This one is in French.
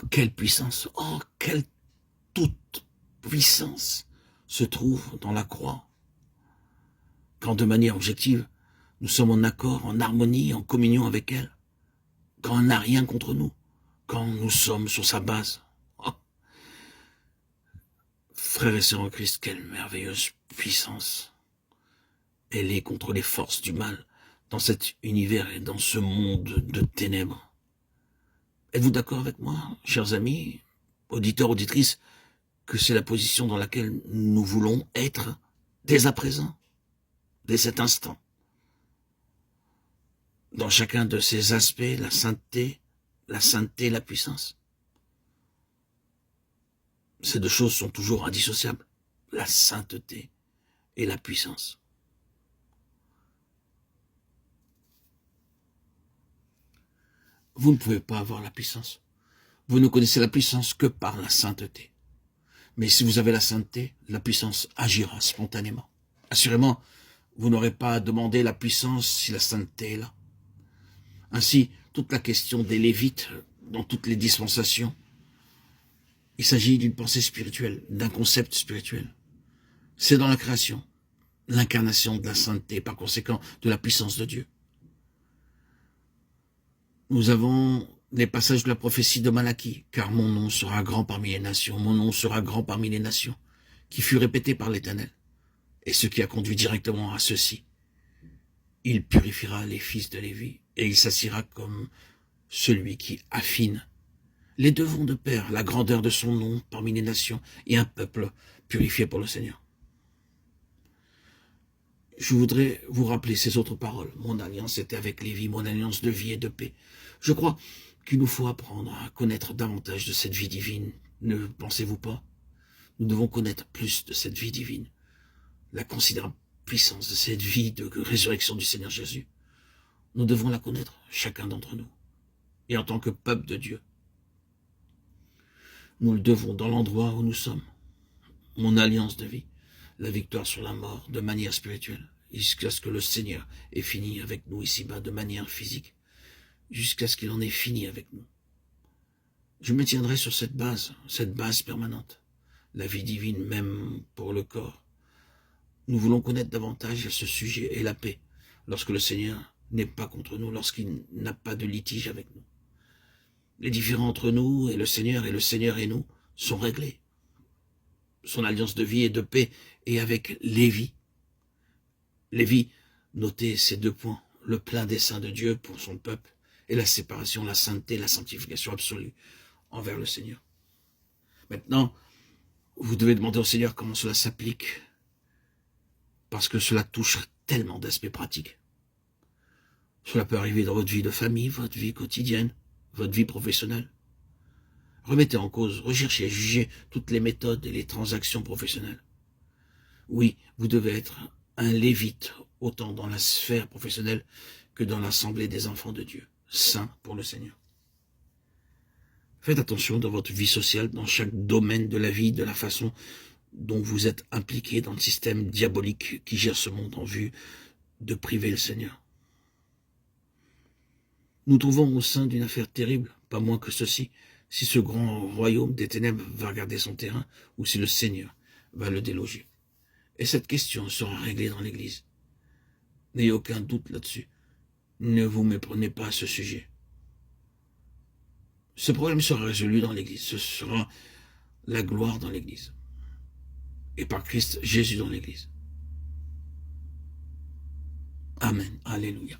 quelle puissance, oh, quelle toute puissance se trouve dans la croix. Quand de manière objective, nous sommes en accord, en harmonie, en communion avec elle. Quand elle n'a rien contre nous. Quand nous sommes sur sa base. Oh. Frères et sœurs en Christ, quelle merveilleuse puissance. Elle est contre les forces du mal dans cet univers et dans ce monde de ténèbres. Êtes-vous d'accord avec moi, chers amis, auditeurs, auditrices, que c'est la position dans laquelle nous voulons être dès à présent, dès cet instant? Dans chacun de ces aspects, la sainteté, la puissance. Ces deux choses sont toujours indissociables, la sainteté et la puissance. Vous ne pouvez pas avoir la puissance. Vous ne connaissez la puissance que par la sainteté. Mais si vous avez la sainteté, la puissance agira spontanément. Assurément, vous n'aurez pas à demander la puissance si la sainteté est là. Ainsi, toute la question des Lévites, dans toutes les dispensations, il s'agit d'une pensée spirituelle, d'un concept spirituel. C'est dans la création, l'incarnation de la sainteté, par conséquent, de la puissance de Dieu. Nous avons les passages de la prophétie de Malachie, car mon nom sera grand parmi les nations, mon nom sera grand parmi les nations, qui fut répété par l'Éternel, et ce qui a conduit directement à ceci. Il purifiera les fils de Lévi, et il s'assiera comme celui qui affine. Les deux vont de pair, la grandeur de son nom parmi les nations, et un peuple purifié pour le Seigneur. Je voudrais vous rappeler ces autres paroles. Mon alliance était avec Lévi, mon alliance de vie et de paix. Je crois qu'il nous faut apprendre à connaître davantage de cette vie divine. Ne pensez-vous pas? Nous devons connaître plus de cette vie divine. La considérable puissance de cette vie de résurrection du Seigneur Jésus. Nous devons la connaître, chacun d'entre nous. Et en tant que peuple de Dieu, nous le devons dans l'endroit où nous sommes. Mon alliance de vie, la victoire sur la mort de manière spirituelle, jusqu'à ce que le Seigneur ait fini avec nous ici-bas de manière physique, jusqu'à ce qu'il en ait fini avec nous. Je me tiendrai sur cette base permanente, la vie divine même pour le corps. Nous voulons connaître davantage ce sujet et la paix, lorsque le Seigneur n'est pas contre nous, lorsqu'il n'a pas de litige avec nous. Les différends entre nous et le Seigneur et nous sont réglés. Son alliance de vie et de paix est avec Lévi. Lévi notait ces deux points, le plein dessein de Dieu pour son peuple et la séparation, la sainteté, la sanctification absolue envers le Seigneur. Maintenant, vous devez demander au Seigneur comment cela s'applique, parce que cela touche tellement d'aspects pratiques. Cela peut arriver dans votre vie de famille, votre vie quotidienne, votre vie professionnelle. Remettez en cause, recherchez, jugez toutes les méthodes et les transactions professionnelles. Oui, vous devez être un lévite, autant dans la sphère professionnelle que dans l'assemblée des enfants de Dieu, saints pour le Seigneur. Faites attention dans votre vie sociale, dans chaque domaine de la vie, de la façon dont vous êtes impliqué dans le système diabolique qui gère ce monde en vue de priver le Seigneur. Nous trouvons au sein d'une affaire terrible, pas moins que ceci, si ce grand royaume des ténèbres va garder son terrain ou si le Seigneur va le déloger. Et cette question sera réglée dans l'Église. N'ayez aucun doute là-dessus. Ne vous méprenez pas à ce sujet. Ce problème sera résolu dans l'Église. Ce sera la gloire dans l'Église. Et par Christ Jésus dans l'Église. Amen. Alléluia.